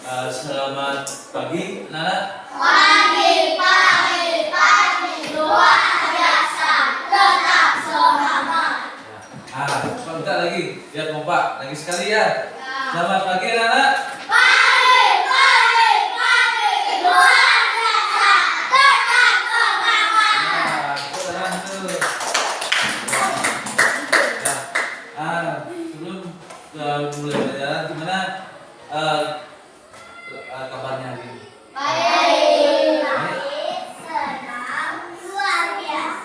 Selamat pagi, anak. Pagi, luar biasa, tetap semangat. Bentar lagi, biar kompak. Lagi sekali ya. Selamat pagi, anak. Pagi, luar biasa, tetap semangat. Tenang tuh. Sebelum mulai pelajaran, gimana kabarnya hari ini? Baik, senang, luar biasa.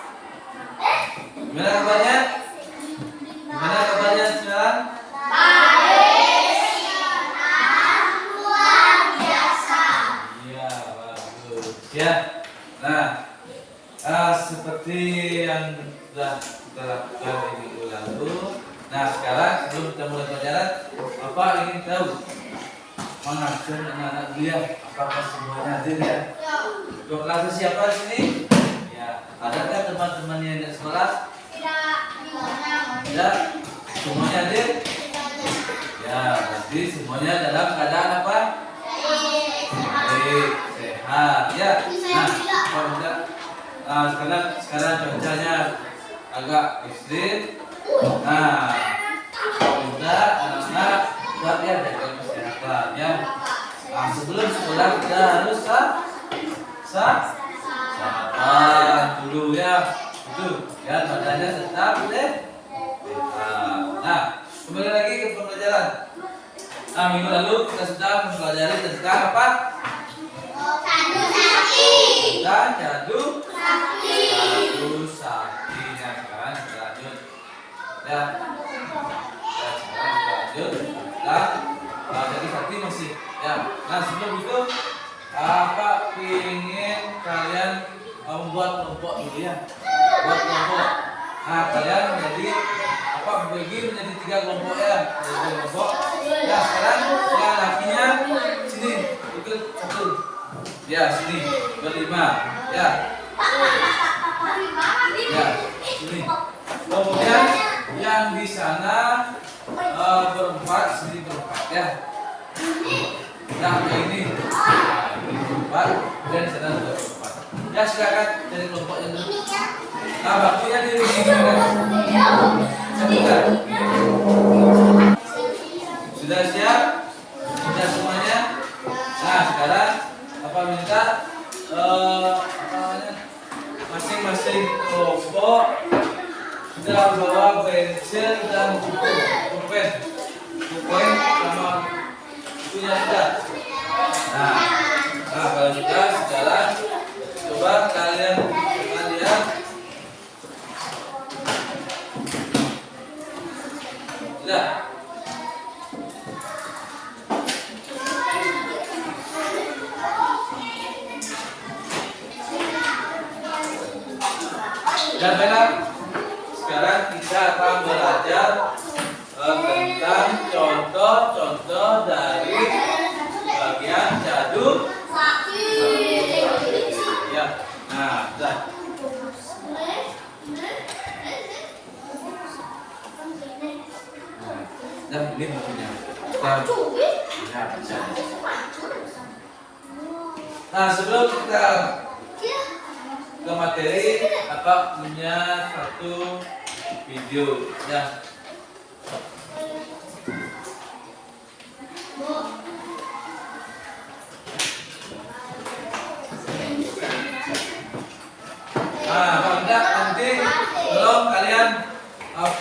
Gimana kabarnya? Gimana kabarnya sekarang? Baik, senang, luar biasa. Iya, bagus. Ya. Nah, seperti yang sudah kita lakukan minggu lalu. Nah, sekarang sebelum kita mulai pelajaran, Bapak ingin tahu mengabsen anak-anak dia, apakah semuanya hadir ya? Untuk kelas siapa di sini? Ya, adakah teman-teman yang di sekolah? Tidak. Semuanya hadir? Ya, berarti semuanya dalam keadaan apa? Baik, sehat. Ya. Nah, sekarang cuacanya agak ekstrim. Nah, kita anak-anak tetap ya jaga kesehatan ya. Nah, sebelum sekolah kita harus sarapan dulu ya. Itu ya, badannya tetap sehat. Nah, kembali lagi ke pembelajaran. Nah, minggu lalu kita sudah mempelajari tentang apa? Jadu sakti. Nah, sekarang kita lanjut. Ya. Jadi sakti masih. Ya. Nah, sebelum itu apa ingin kalian membuat kelompok dulu ya? Buat kelompok. Nah, kalian menjadi apa? Bagi menjadi 3 kelompok ya. Jadi kelompok. Ya, sekarang yang lakinya sini ikut satu. Ya, sini berlima. Ya. Ya, sini. Kemudian yang di sana berempat, sini berempat ya. Nah, ini berempat dan sana berempat. Ya, silakan dari kelompok yang dulu. Nah, waktunya di sini. Sebentar. Sudah siap? Sudah semuanya? Nah, sekarang apa minta masing-masing kelompok sudah bawa pensil dan pulpen sama bukunya sudah. Nah, kalau sudah sekarang coba kalian lihat. Sudah. Dan benar, sekarang kita akan belajar tentang contoh-contoh dari bagian jadu ya. Nah, sudah. Dan ini bukunya. Nah, sebelum kita ke materi, apa punya satu video ya. Nah, kalau enggak nanti tolong kalian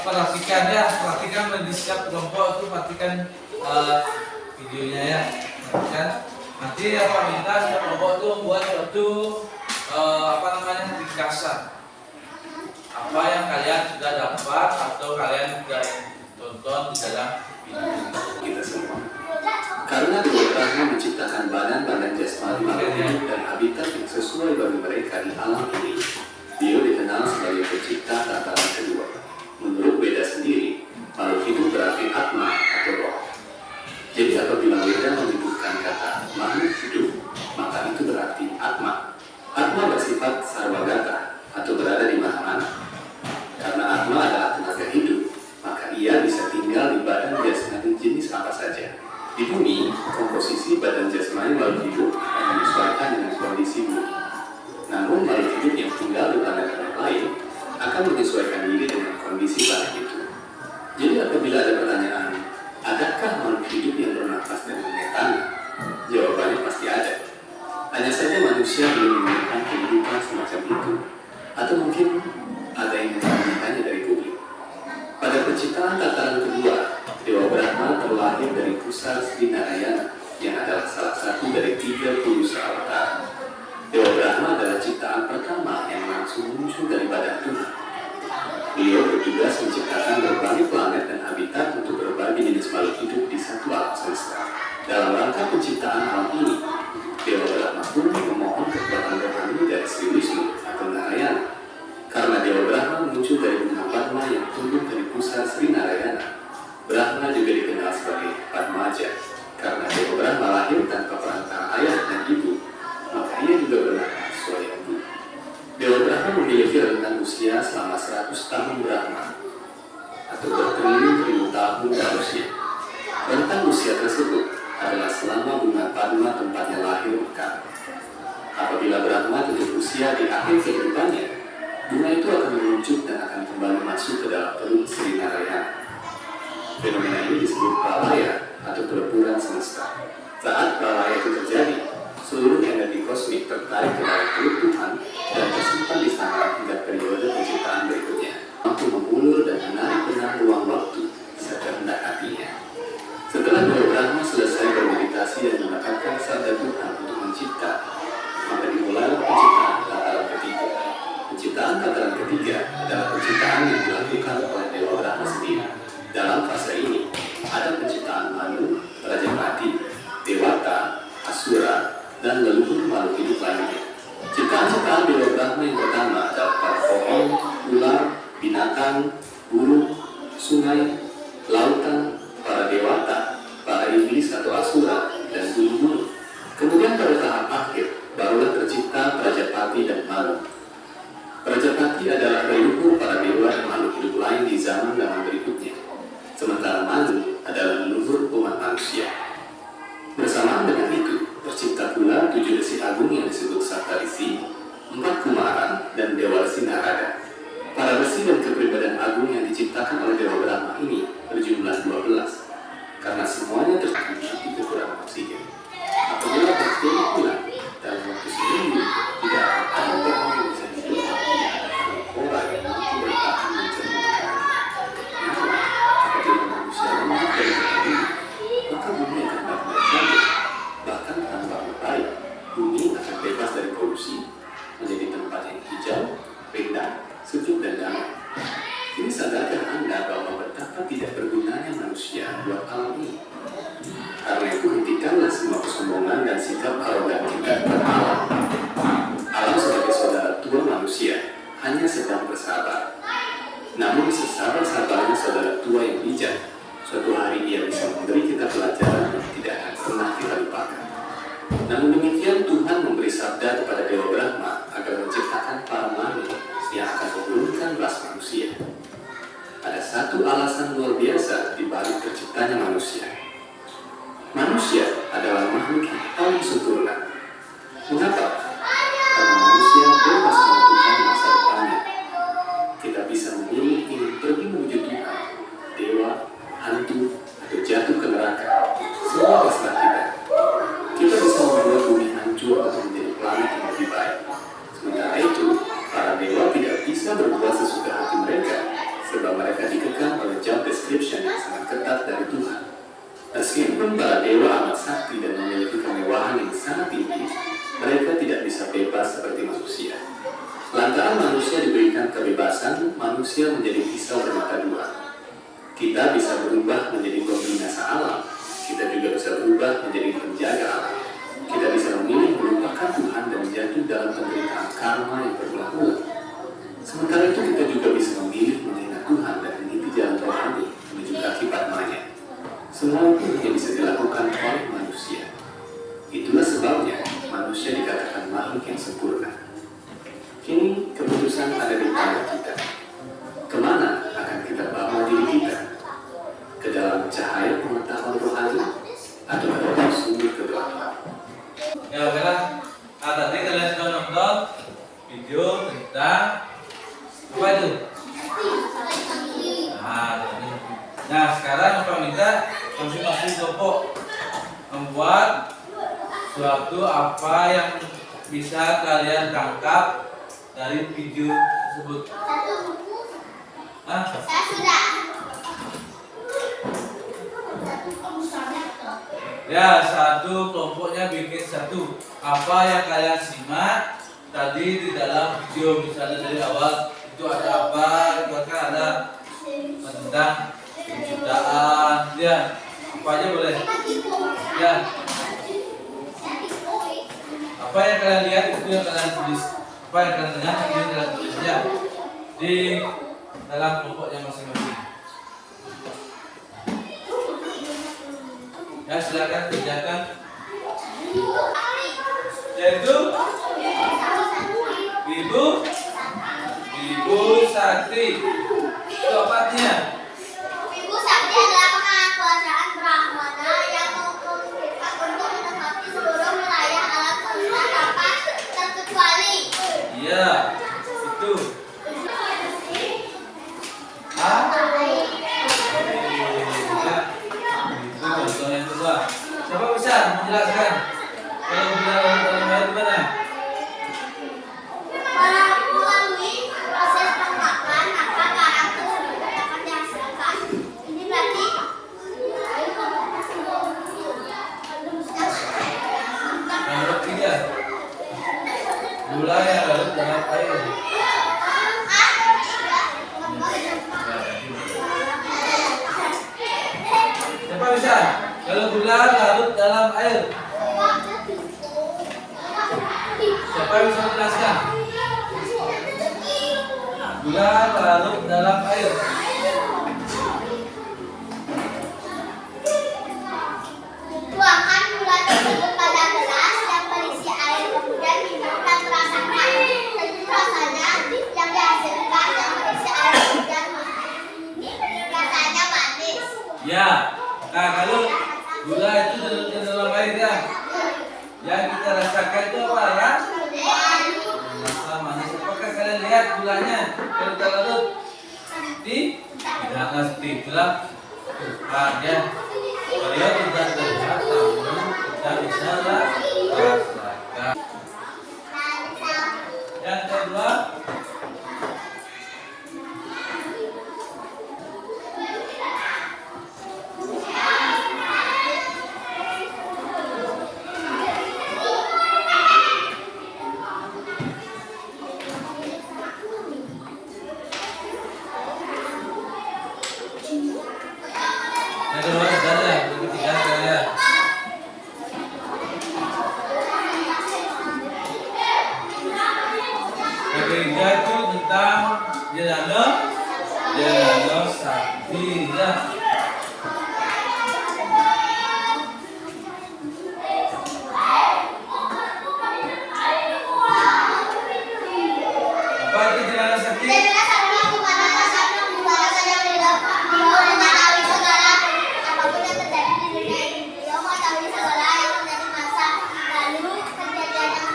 perhatikan ya, perhatikan di setiap kelompok itu perhatikan videonya ya. Perhatikan. Nanti apa minta setiap kelompok itu membuat suatu ringkasan apa yang kalian sudah dapat atau kalian sudah tonton di dalam video kita semua. Karena Tuhan menciptakan badan-badan jasmani makhluk hidup dan habitat yang sesuai bagi mereka di alam ini. Dia dikenal sebagai pencipta tataran kedua. Menurut Beda sendiri, makhluk hidup berarti atma atau roh. Jadi apabila Beda menyebutkan kata makhluk hidup, maka itu berarti atma. Atma bersifat sarwagata atau berada di mana-mana. Karena atma adalah tenaga hidup, maka ia bisa tinggal di badan jasmani jenis apa saja. Di bumi, komposisi badan jasmani makhluk hidup akan menyesuaikan dengan kondisi bumi. Namun makhluk hidup yang tinggal di planet-planet lain akan menyesuaikan diri dengan kondisi planet itu. Jadi apabila ada pertanyaan, adakah makhluk hidup yang bernafas dengan metana? Jawabannya pasti ada. Hanya saja manusia belum menemukan kehidupan semacam itu, atau mungkin ada yang menyembunyikannya dari publik. Pada penciptaan tataran kedua, Dewa Brahma terlahir dari pusar Sri Narayana yang adalah salah satu dari 3 purusa awatara. Dewa Brahma adalah ciptaan pertama yang langsung muncul dari badan Tuhan. Beliau bertugas menciptakan berbagai planet dan habitat untuk berbagai jenis makhluk hidup di satu alam semesta. Dalam rangka penciptaan alam ini, Dewa Brahma pun memohon kekuatan rohani dari Sri Wisnu atau Narayana. Karena Dewa Brahma muncul dari bunga Padma yang tumbuh dari pusar Sri Narayana, Brahma juga dikenal sebagai Padmaja. Karena Dewa Brahma lahir tanpa perantara ayah dan ibu, maka ia juga bernama Swayambhu. Dewa Brahma memiliki rentang usia selama 100 tahun Brahma, atau bertriliun-triliun tahun manusia. Rentang usia tersebut adalah selama bunga Padma tempatnya lahir mekar. Apabila Brahma tutup usia di akhir kehidupannya, bunga itu akan meluncur dan akan kembali masuk ke dalam perut Sri Narayana. Fenomena ini disebut pralaya atau peleburan semesta. Saat pralaya itu terjadi, seluruh energi kosmik tertarik ke dalam perut Tuhan dan tersimpan di sana hingga periode penciptaan berikutnya, mampu mengulur dan menarik benang ruang waktu sekehendak hatinya. Setelah Dewa Brahma selesai bermeditasi dan mendapatkan sabda Tuhan untuk mencipta, maka dimulailah penciptaan tataran ketiga. Penciptaan tataran ketiga adalah penciptaan yang dilakukan oleh Dewa Brahma sendiri. Dalam fase ini, ada penciptaan Manu, Prajapati, Dewata, Asura, dan leluhur makhluk hidup lainnya. Ciptaan-ciptaan Dewa Brahma yang pertama adalah para pohon, ular, binatang, burung, sungai, lautan, para dewata, para iblis atau asura, dan gunung-gunung. Kemudian pada tahap akhir, barulah tercipta Prajapati dan Manu. Prajapati adalah leluhur para dewa dan makhluk hidup lain di zaman berikutnya. Sementara Manu adalah leluhur umat manusia. Bersamaan dengan itu, tercipta pula 7 resi agung yang disebut Saptarisi, 4 Kumaran, dan Dewa Resi Narada. Para resi dan kepribadian agung yang diciptakan oleh Dewa Brahma ini berjumlah 12, karena semuanya terjadi kekurangan oksigen. Apabila oksigen kurang dalam waktu seminggu, tidak akan ada orang yang bisa hidup. Orang yang mampu bertahan mencerna makanan. Namun, apabila manusia lemah dari makanan ini, maka bumi akan baik-baik saja. Bahkan tanpa baik, bumi akan bebas dari polusi, menjadi tempat yang hijau, rindang, sejuk dan damai. Kini sadarkah Anda bahwa betapa tidak bergunanya manusia buat alam ini? Karena itu hentikanlah semua kesombongan dan sikap arogan kita kepada alam. Alam sebagai saudara tua manusia hanya sedang bersabar. Namun sesabar-sabarnya saudara tua yang bijak, suatu hari ia bisa memberi kita pelajaran yang tidak akan pernah kita lupakan. Namun demikian Tuhan memberi sabda kepada Dewa Brahma agar menciptakan para manu yang akan menurunkan belas manusia. Ada satu alasan luar biasa di balik terciptanya manusia. Manusia adalah makhluk yang paling sempurna. Mengapa? Karena manusia bebas menentukan masa depannya. Kita bisa memilih ingin pergi menuju Tuhan, dewa, hantu, atau jatuh ke neraka. Semua terserah kita. Kita bisa membuat bumi hancur atau menjadi planet yang lebih baik. Sementara itu, para dewa tidak bisa berbuat sesuka hati mereka, sebab mereka dikekang oleh job description yang sangat ketat dari Tuhan. Meskipun para dewa amat sakti dan memiliki kemewahan yang sangat tinggi, mereka tidak bisa bebas seperti manusia. Lantaran manusia diberikan kebebasan, manusia menjadi pisau bermata dua. Kita bisa berubah menjadi pembinasa alam, kita juga bisa berubah menjadi penjaga alam. Kita bisa memilih melupakan Tuhan dan jatuh dalam penderitaan karma yang berulang-ulang. Sementara itu kita juga bisa memilih menghina Tuhan dan meniti jalan rohani menuju kaki Padmanya. Semua itu hanya bisa dilakukan oleh manusia. Itulah sebabnya manusia dikatakan makhluk yang sempurna. Kini keputusan ada di tangan kita. Kemana akan kita bawa diri kita? Ke dalam cahaya pengetahuan rohani Suatu apa yang bisa kalian tangkap dari video tersebut? Satu. Hah? Saya sudah. Satu misalnya tuh. Ya, satu kelompoknya bikin satu. Apa yang kalian simak tadi di dalam video, misalnya dari awal itu ada apa? Itu kan ada tentang penciptaan, ya. Apa aja boleh. Ya. Apa yang kalian lihat itu yang kalian tulis. Apa yang kalian dengar itu yang kalian tulis, ya. Di dalam kelompoknya masing-masing. Ya, silakan kerjakan. Yaitu Ibu Sakti. Itu apanya? Ibu Sakti adalah pengakuasaan Brahmana yang memungkinkan untuk menempati seluruh wilayah alam semesta tanpa terkecuali. Iya, itu. Ah? Ya. Itu contoh yang kedua. Siapa bisa menjelaskan? Kalau dalam ayat gimana? Melalui proses pengkapan, maka barang tersebut dapat dihasilkan. Ini berarti Yang ketiga, gula yang larut dalam air. Siapa bisa? Kalau gula larut dalam air, siapa yang bisa menjelaskan? Gula larut dalam air. tuangkan gula tersebut pada gelas yang berisi air, kemudian minum dan merasakan. Tentu rasanya yang dihasilkan yang berisi air kemudian rasanya manis. Ya. Nah, kalau gula itu dalam air, ya. Yang kita rasakan itu apa, ya? Rasa manis. Apakah kalian lihat gulanya kalau larut? Tidak pasti. Itulah Tuhan, ya. Beliau tidak terlihat, namun kita bisa rasakan. Yang kedua, sudah ya. Yang ketiga saya. Yang ketiga itu tentang Jenano Sakti, ya. Apa itu Jenano Sakti? Beliau mengetahui segala apapun yang terjadi di dunia ini. Beliau mengetahui segala yang terjadi masa lalu, kejadian yang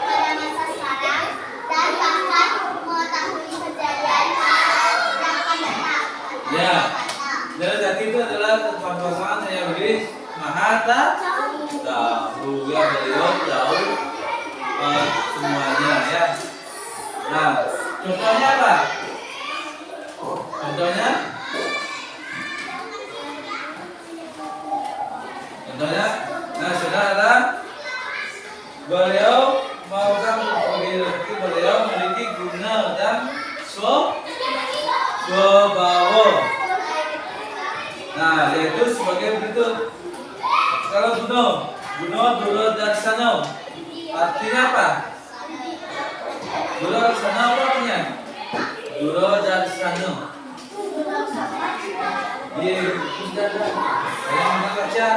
pada masa sekarang, dan bahkan mengetahui kejadian yang akan datang. Ya. Jenano Sakti itu adalah pasangan yang beri Mahata tahu, ya. Beliau tahu semuanya, ya. Nah, contohnya apa? Contohnya? Nah, saudara, beliau memiliki guna dan swabawa. Nah, yaitu sebagai berikut. Kalau Guno Duro Darsano, artinya apa? Duro Darsano apa artinya? Duro Darsano. Iya, sudah. Yang baca.